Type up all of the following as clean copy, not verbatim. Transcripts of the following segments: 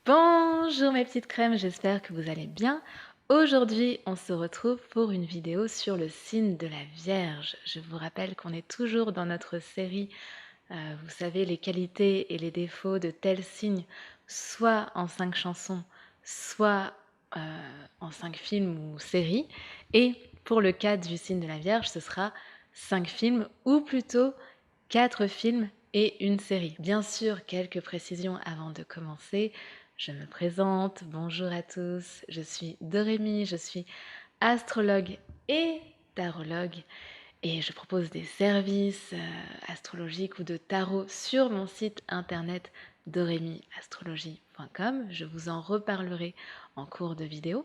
Bonjour mes petites crèmes, j'espère que vous allez bien. Aujourd'hui, on se retrouve pour une vidéo sur le signe de la Vierge. Je vous rappelle qu'on est toujours dans notre série, vous savez, les qualités et les défauts de tel signe, soit en 5 chansons, soit en 5 films ou séries. Et pour le cas du signe de la Vierge, ce sera 5 films ou plutôt 4 films et une série. Bien sûr, quelques précisions avant de commencer. Je me présente, bonjour à tous, je suis Dorémy, je suis astrologue et tarologue et je propose des services astrologiques ou de tarot sur mon site internet doremyastrologie.com. Je vous en reparlerai en cours de vidéo.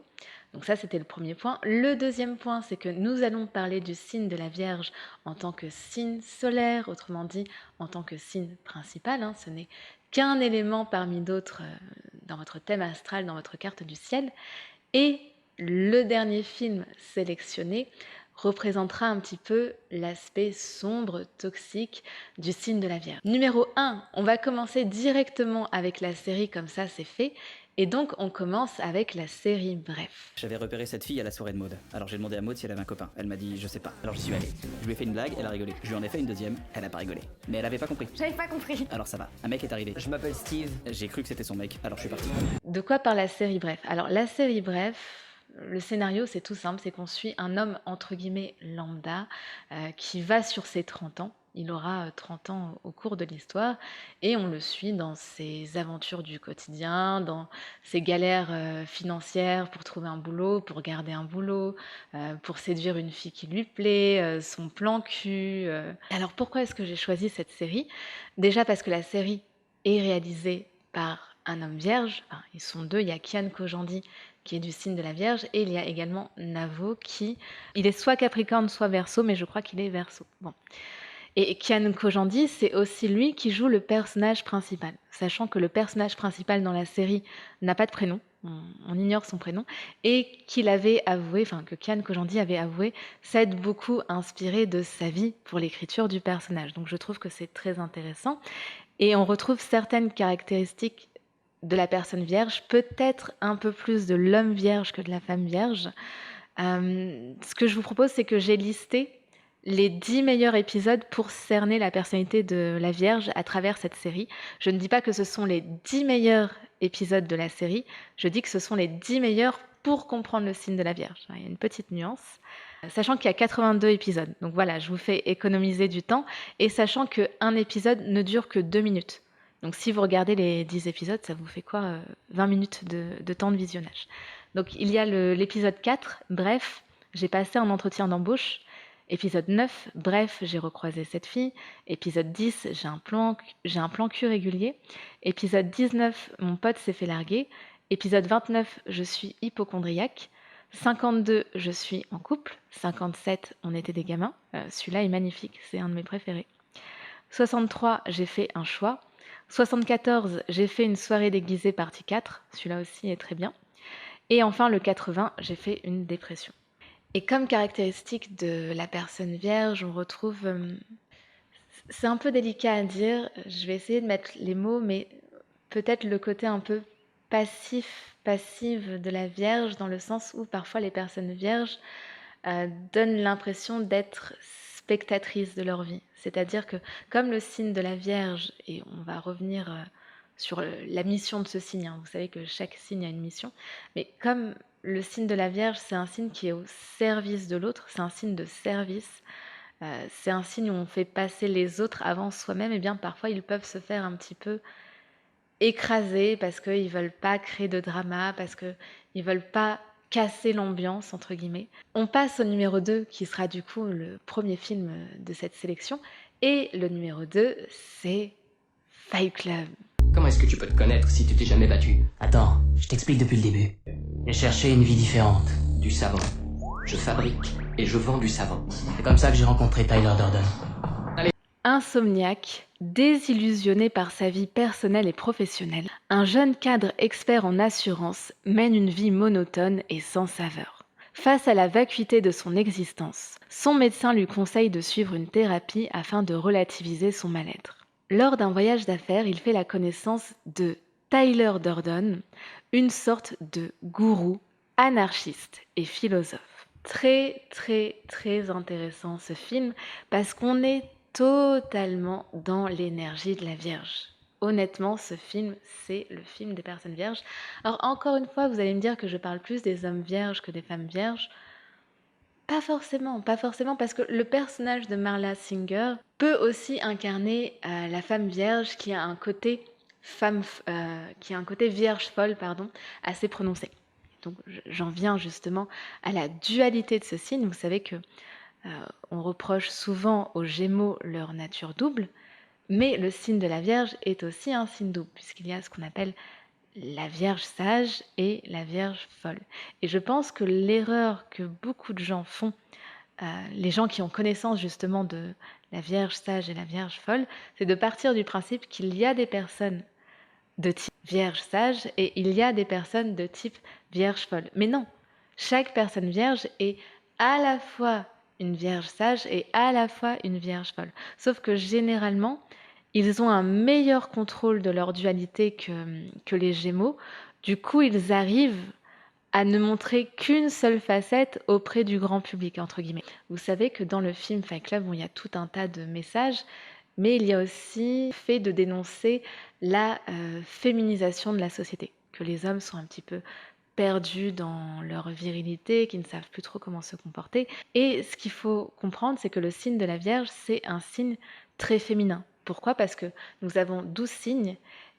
Donc ça, c'était le premier point. Le deuxième point, c'est que nous allons parler du signe de la Vierge en tant que signe solaire, autrement dit en tant que signe principal. Ce n'est qu'un élément parmi d'autres dans votre thème astral, dans votre carte du ciel. Et le dernier film sélectionné représentera un petit peu l'aspect sombre, toxique du signe de la Vierge. Numéro 1, on va commencer directement avec la série, comme ça c'est fait. Et donc on commence avec la série Bref. J'avais repéré cette fille à la soirée de Maud. Alors j'ai demandé à Maud si elle avait un copain. Elle m'a dit je sais pas. Alors j'y suis allé. Je lui ai fait une blague, elle a rigolé. Je lui en ai fait une deuxième, elle a pas rigolé. Mais elle avait pas compris. J'avais pas compris. Alors ça va. Un mec est arrivé. Je m'appelle Steve. J'ai cru que c'était son mec, alors je suis parti. De quoi parle la série Bref? Alors la série Bref, le scénario c'est tout simple, c'est qu'on suit un homme entre guillemets lambda qui va sur ses 30 ans. Il aura 30 ans au cours de l'histoire et on le suit dans ses aventures du quotidien, dans ses galères financières pour trouver un boulot, pour garder un boulot, pour séduire une fille qui lui plaît, son plan cul. Alors pourquoi est-ce que j'ai choisi cette série? Déjà parce que la série est réalisée par un homme vierge, enfin, ils sont deux, il y a Kian Kojandi qui est du signe de la Vierge et il y a également Navo qui, il est soit Capricorne soit Verseau, mais je crois qu'il est Verseau. Bon. Et Kian Kojandi, c'est aussi lui qui joue le personnage principal, sachant que le personnage principal dans la série n'a pas de prénom, on ignore son prénom, et qu'il avait avoué, enfin que Kian Kojandi avait avoué, s'être beaucoup inspiré de sa vie pour l'écriture du personnage. Donc je trouve que c'est très intéressant. Et on retrouve certaines caractéristiques de la personne vierge, peut-être un peu plus de l'homme vierge que de la femme vierge. Ce que je vous propose, c'est que j'ai listé les 10 meilleurs épisodes pour cerner la personnalité de la Vierge à travers cette série. Je ne dis pas que ce sont les 10 meilleurs épisodes de la série, je dis que ce sont les 10 meilleurs pour comprendre le signe de la Vierge. Il y a une petite nuance. Sachant qu'il y a 82 épisodes. Donc voilà, je vous fais économiser du temps. Et sachant qu'un épisode ne dure que 2 minutes. Donc si vous regardez les 10 épisodes, ça vous fait quoi 20 minutes de temps de visionnage. Donc il y a l'épisode 4, bref, j'ai passé un entretien d'embauche. Épisode 9, bref, j'ai recroisé cette fille. Épisode 10, j'ai un plan cul régulier. Épisode 19, mon pote s'est fait larguer. Épisode 29, je suis hypocondriaque. 52, je suis en couple. 57, on était des gamins. Celui-là est magnifique, c'est un de mes préférés. 63, j'ai fait un choix. 74, j'ai fait une soirée déguisée partie 4. Celui-là aussi est très bien. Et enfin, le 80, j'ai fait une dépression. Et comme caractéristique de la personne vierge, on retrouve... c'est un peu délicat à dire, je vais essayer de mettre les mots, mais peut-être le côté un peu passive de la vierge, dans le sens où parfois les personnes vierges donnent l'impression d'être spectatrices de leur vie. C'est-à-dire que comme le signe de la Vierge, et on va revenir sur la mission de ce signe, vous savez que chaque signe a une mission, mais comme le signe de la Vierge, c'est un signe qui est au service de l'autre, c'est un signe de service, c'est un signe où on fait passer les autres avant soi-même, et bien parfois ils peuvent se faire un petit peu écraser parce qu'ils ne veulent pas créer de drama, parce qu'ils ne veulent pas casser l'ambiance, entre guillemets. On passe au numéro 2, qui sera du coup le premier film de cette sélection. Et le numéro 2, c'est Fight Club. Comment est-ce que tu peux te connaître si tu t'es jamais battu? Attends, je t'explique depuis le début. J'ai cherché une vie différente. Du savon. Je fabrique et je vends du savon. C'est comme ça que j'ai rencontré Tyler Durden. Insomniaque, désillusionné par sa vie personnelle et professionnelle, un jeune cadre expert en assurance mène une vie monotone et sans saveur. Face à la vacuité de son existence, son médecin lui conseille de suivre une thérapie afin de relativiser son mal-être. Lors d'un voyage d'affaires, il fait la connaissance de Tyler Durden, une sorte de gourou anarchiste et philosophe. Très très très intéressant ce film parce qu'on est totalement dans l'énergie de la Vierge. Honnêtement, ce film, c'est le film des personnes vierges. Alors encore une fois, vous allez me dire que je parle plus des hommes vierges que des femmes vierges. Pas forcément, parce que le personnage de Marla Singer peut aussi incarner la femme vierge qui a un côté qui a un côté vierge folle, pardon, assez prononcé. Donc j'en viens justement à la dualité de ce signe. Vous savez que on reproche souvent aux Gémeaux leur nature double, mais le signe de la Vierge est aussi un signe double, puisqu'il y a ce qu'on appelle la Vierge sage et la Vierge folle. Et je pense que l'erreur que beaucoup de gens font, les gens qui ont connaissance justement de la Vierge sage et la Vierge folle, c'est de partir du principe qu'il y a des personnes de type Vierge sage et il y a des personnes de type Vierge folle. Mais non, chaque personne vierge est à la fois une Vierge sage et à la fois une Vierge folle. Sauf que généralement, ils ont un meilleur contrôle de leur dualité que les Gémeaux. Du coup, ils arrivent à ne montrer qu'une seule facette auprès du grand public, entre guillemets. Vous savez que dans le film Fight Club, il y a tout un tas de messages, mais il y a aussi le fait de dénoncer la féminisation de la société, que les hommes sont un petit peu perdus dans leur virilité, qui ne savent plus trop comment se comporter. Et ce qu'il faut comprendre, c'est que le signe de la Vierge, c'est un signe très féminin. Pourquoi? Parce que nous avons 12 signes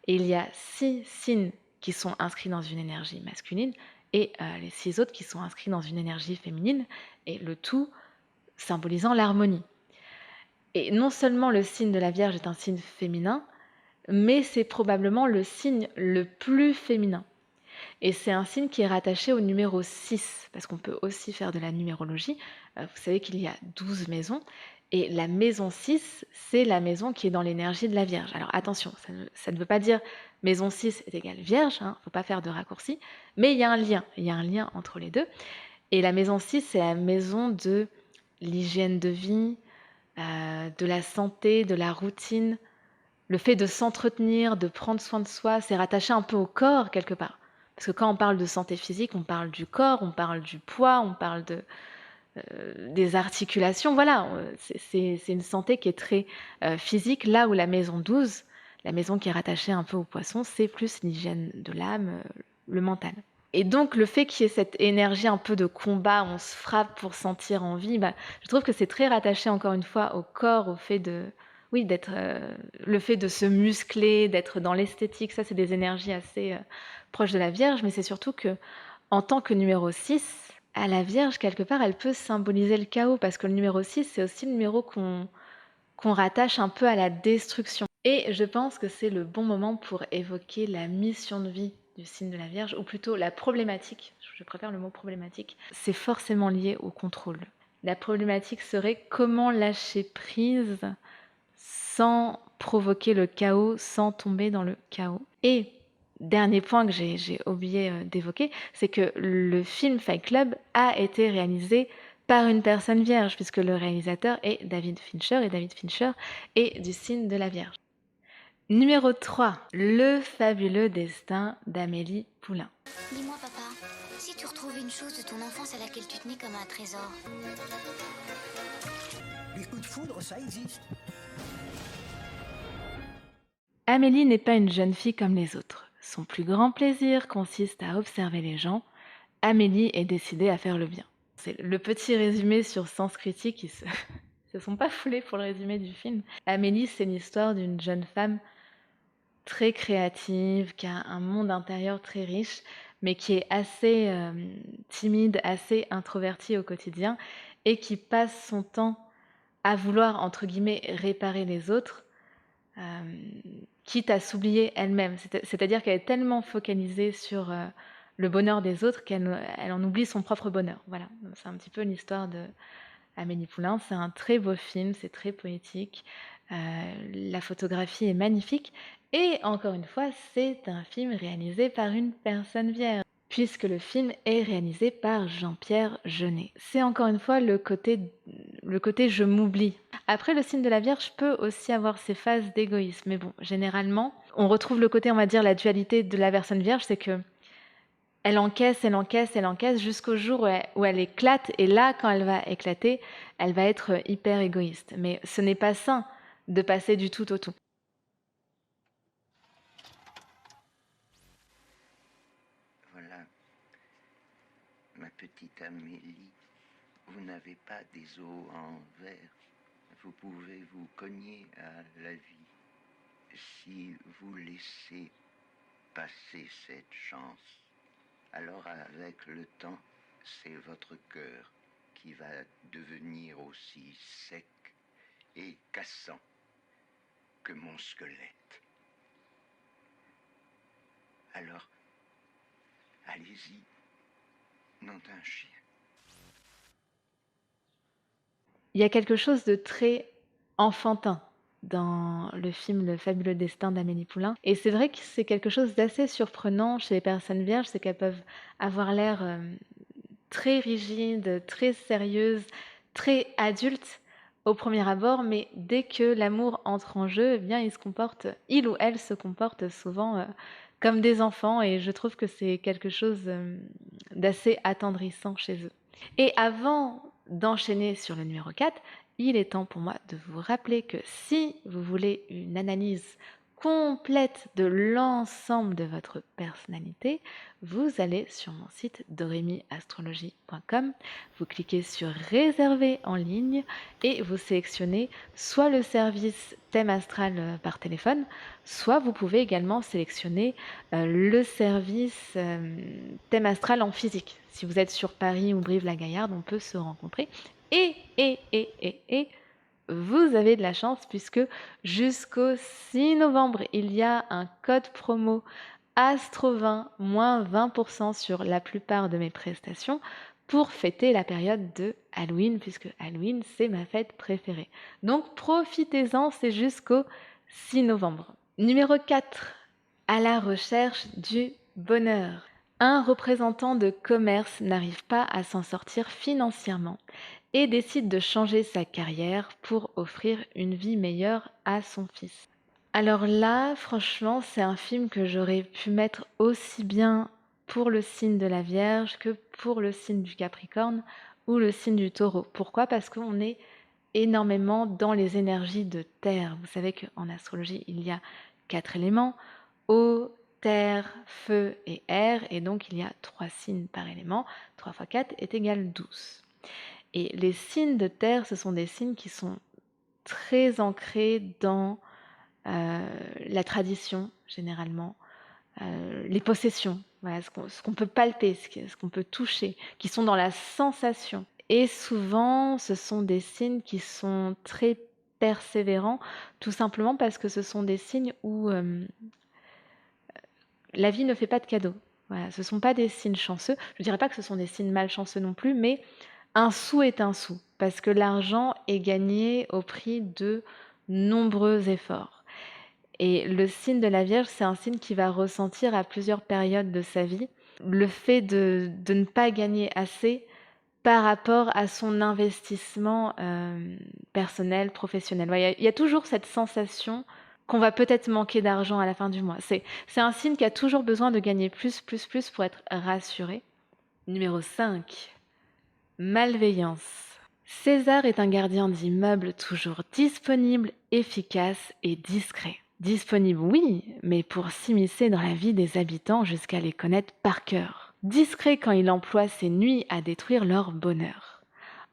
et il y a 6 signes qui sont inscrits dans une énergie masculine et les 6 autres qui sont inscrits dans une énergie féminine, et le tout symbolisant l'harmonie. Et non seulement le signe de la Vierge est un signe féminin, mais c'est probablement le signe le plus féminin. Et c'est un signe qui est rattaché au numéro 6, parce qu'on peut aussi faire de la numérologie. Vous savez qu'il y a 12 maisons, et la maison 6, c'est la maison qui est dans l'énergie de la Vierge. Alors attention, ça ne veut pas dire maison 6 est égale Vierge, il ne faut pas faire de raccourci, mais il y a un lien entre les deux. Et la maison 6, c'est la maison de l'hygiène de vie, de la santé, de la routine, le fait de s'entretenir, de prendre soin de soi, c'est rattaché un peu au corps quelque part. Parce que quand on parle de santé physique, on parle du corps, on parle du poids, on parle des articulations. Voilà, c'est une santé qui est très physique, là où la maison 12, la maison qui est rattachée un peu au poisson, c'est plus l'hygiène de l'âme, le mental. Et donc le fait qu'il y ait cette énergie un peu de combat, on se frappe pour sentir en vie, je trouve que c'est très rattaché encore une fois au corps, au fait de... Oui, d'être le fait de se muscler, d'être dans l'esthétique, ça c'est des énergies assez proches de la Vierge, mais c'est surtout que en tant que numéro 6, à la Vierge, quelque part, elle peut symboliser le chaos, parce que le numéro 6, c'est aussi le numéro qu'on rattache un peu à la destruction. Et je pense que c'est le bon moment pour évoquer la mission de vie du signe de la Vierge, ou plutôt la problématique, je préfère le mot problématique, c'est forcément lié au contrôle. La problématique serait comment lâcher prise sans provoquer le chaos, sans tomber dans le chaos. Et dernier point que j'ai oublié d'évoquer, c'est que le film Fight Club a été réalisé par une personne vierge, puisque le réalisateur est David Fincher, et David Fincher est du signe de la Vierge. Numéro 3, Le fabuleux destin d'Amélie Poulain. Dis-moi, papa, si tu retrouvais une chose de ton enfance à laquelle tu tenais comme un trésor. Les coups de foudre, ça existe. Amélie n'est pas une jeune fille comme les autres. Son plus grand plaisir consiste à observer les gens. Amélie est décidée à faire le bien. C'est le petit résumé sur Sens Critique qui se sont pas foulés pour le résumé du film. Amélie, c'est l'histoire d'une jeune femme très créative, qui a un monde intérieur très riche, mais qui est assez timide, assez introvertie au quotidien, et qui passe son temps à vouloir, entre guillemets, réparer les autres, quitte à s'oublier elle-même. C'est-à-dire qu'elle est tellement focalisée sur le bonheur des autres qu'elle en oublie son propre bonheur. Voilà, c'est un petit peu l'histoire de Amélie Poulain. C'est un très beau film, c'est très poétique, la photographie est magnifique, et encore une fois, c'est un film réalisé par une personne vierge, puisque le film est réalisé par Jean-Pierre Jeunet. C'est encore une fois le côté je m'oublie. Après, le signe de la Vierge peut aussi avoir ses phases d'égoïsme, mais bon, généralement, on retrouve le côté, on va dire, la dualité de la personne vierge, c'est que elle encaisse, elle encaisse, elle encaisse jusqu'au jour où elle éclate. Et là, quand elle va éclater, elle va être hyper égoïste. Mais ce n'est pas sain de passer du tout au tout. Voilà, ma petite Amélie, vous n'avez pas des os en verre. Vous pouvez vous cogner à la vie. Si vous laissez passer cette chance, alors avec le temps, c'est votre cœur qui va devenir aussi sec et cassant que mon squelette. Alors, allez-y, nom d'un chien. Il y a quelque chose de très enfantin dans le film Le fabuleux destin d'Amélie Poulain. Et c'est vrai que c'est quelque chose d'assez surprenant chez les personnes vierges, c'est qu'elles peuvent avoir l'air très rigides, très sérieuses, très adultes au premier abord, mais dès que l'amour entre en jeu, eh bien, il ou elle se comporte souvent comme des enfants, et je trouve que c'est quelque chose d'assez attendrissant chez eux. Et avant d'enchaîner sur le numéro 4, il est temps pour moi de vous rappeler que si vous voulez une analyse complète de l'ensemble de votre personnalité, vous allez sur mon site doremiastrologie.com, vous cliquez sur réserver en ligne et vous sélectionnez soit le service thème astral par téléphone, soit vous pouvez également sélectionner le service thème astral en physique. Si vous êtes sur Paris ou Brive-la-Gaillarde, on peut se rencontrer. Et vous avez de la chance puisque jusqu'au 6 novembre, il y a un code promo Astro20, moins 20% sur la plupart de mes prestations pour fêter la période de Halloween, puisque Halloween, c'est ma fête préférée. Donc profitez-en, c'est jusqu'au 6 novembre. Numéro 4, à la recherche du bonheur. Un représentant de commerce n'arrive pas à s'en sortir financièrement et décide de changer sa carrière pour offrir une vie meilleure à son fils. Alors là, franchement, c'est un film que j'aurais pu mettre aussi bien pour le signe de la Vierge que pour le signe du Capricorne ou le signe du Taureau. Pourquoi? Parce qu'on est énormément dans les énergies de terre. Vous savez qu'en astrologie, il y a 4 éléments, eau, terre, feu et air, et donc il y a 3 signes par élément. 3 x 4 est égal 12. Et les signes de terre, ce sont des signes qui sont très ancrés dans la tradition, généralement, les possessions, voilà, ce qu'on peut palper, ce qu'on peut toucher, qui sont dans la sensation. Et souvent, ce sont des signes qui sont très persévérants, tout simplement parce que ce sont des signes où la vie ne fait pas de cadeaux. Voilà, ce ne sont pas des signes chanceux. Je ne dirais pas que ce sont des signes malchanceux non plus, mais un sou est un sou, parce que l'argent est gagné au prix de nombreux efforts. Et le signe de la Vierge, c'est un signe qui va ressentir à plusieurs périodes de sa vie le fait de ne pas gagner assez par rapport à son investissement personnel, professionnel. Ouais, il y a toujours cette sensation qu'on va peut-être manquer d'argent à la fin du mois. C'est un signe qui a toujours besoin de gagner plus pour être rassuré. Numéro 5, malveillance. César est un gardien d'immeuble toujours disponible, efficace et discret. Disponible, oui, mais pour s'immiscer dans la vie des habitants jusqu'à les connaître par cœur. Discret quand il emploie ses nuits à détruire leur bonheur.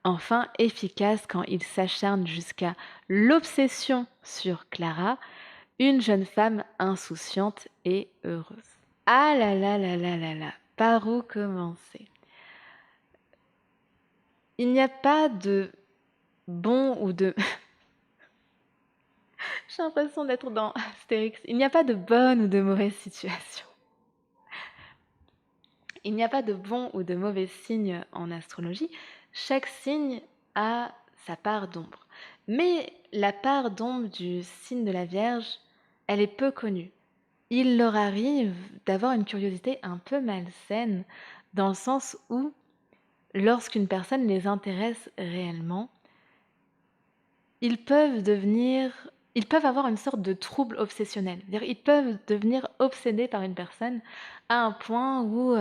Enfin, efficace quand il s'acharne jusqu'à l'obsession sur Clara, une jeune femme insouciante et heureuse. Ah là là là là là là, par où commencer? Il n'y a pas de bon ou de... J'ai l'impression d'être dans Astérix. Il n'y a pas de bonne ou de mauvaise situation. Il n'y a pas de bon ou de mauvais signe en astrologie. Chaque signe a sa part d'ombre. Mais la part d'ombre du signe de la Vierge, elle est peu connue. Il leur arrive d'avoir une curiosité un peu malsaine, dans le sens où, lorsqu'une personne les intéresse réellement, ils peuvent devenir ils peuvent avoir une sorte de trouble obsessionnel. C'est-à-dire, ils peuvent devenir obsédés par une personne à un point où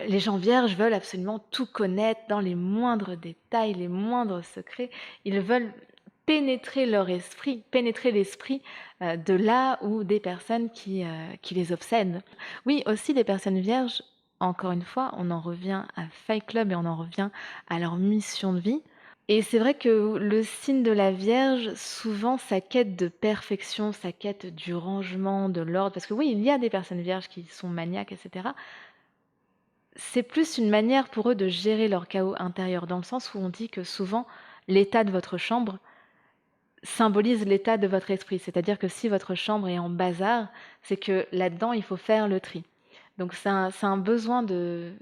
les gens vierges veulent absolument tout connaître dans les moindres détails, les moindres secrets. Ils veulent pénétrer leur esprit, pénétrer l'esprit de là ou des personnes qui les obsèdent. Oui, aussi les personnes vierges, encore une fois, on en revient à Fight Club et on en revient à leur mission de vie. Et c'est vrai que le signe de la Vierge, souvent, sa quête de perfection, sa quête du rangement, de l'ordre, parce que oui, il y a des personnes vierges qui sont maniaques, etc. C'est plus une manière pour eux de gérer leur chaos intérieur, dans le sens où on dit que souvent, l'état de votre chambre symbolise l'état de votre esprit. C'est-à-dire que si votre chambre est en bazar, c'est que là-dedans, il faut faire le tri. Donc c'est un besoin de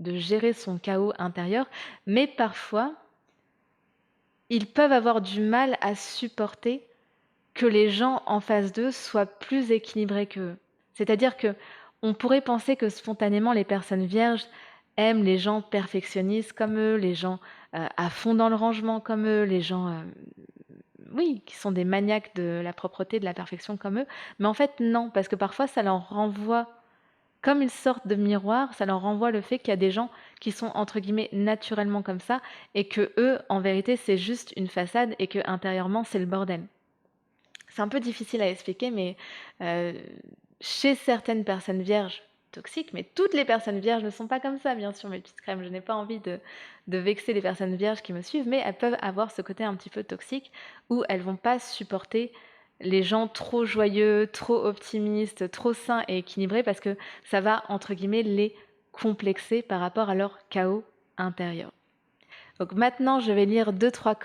gérer son chaos intérieur, mais parfois, ils peuvent avoir du mal à supporter que les gens en face d'eux soient plus équilibrés qu'eux. C'est-à-dire que on pourrait penser que spontanément les personnes vierges aiment les gens perfectionnistes comme eux, les gens à fond dans le rangement comme eux, les gens oui, qui sont des maniaques de la propreté, de la perfection comme eux. Mais en fait non, parce que parfois ça leur renvoie, comme ils sortent de miroir, ça leur renvoie le fait qu'il y a des gens qui sont entre guillemets naturellement comme ça et que eux, en vérité, c'est juste une façade et que intérieurement c'est le bordel. C'est un peu difficile à expliquer, mais euh, chez certaines personnes vierges toxiques, mais toutes les personnes vierges ne sont pas comme ça, bien sûr, mes petites crèmes. Je n'ai pas envie de vexer les personnes vierges qui me suivent, mais elles peuvent avoir ce côté un petit peu toxique où elles vont pas supporter les gens trop joyeux, trop optimistes, trop sains et équilibrés parce que ça va, entre guillemets, les complexer par rapport à leur chaos intérieur. Donc maintenant, je vais lire 2-3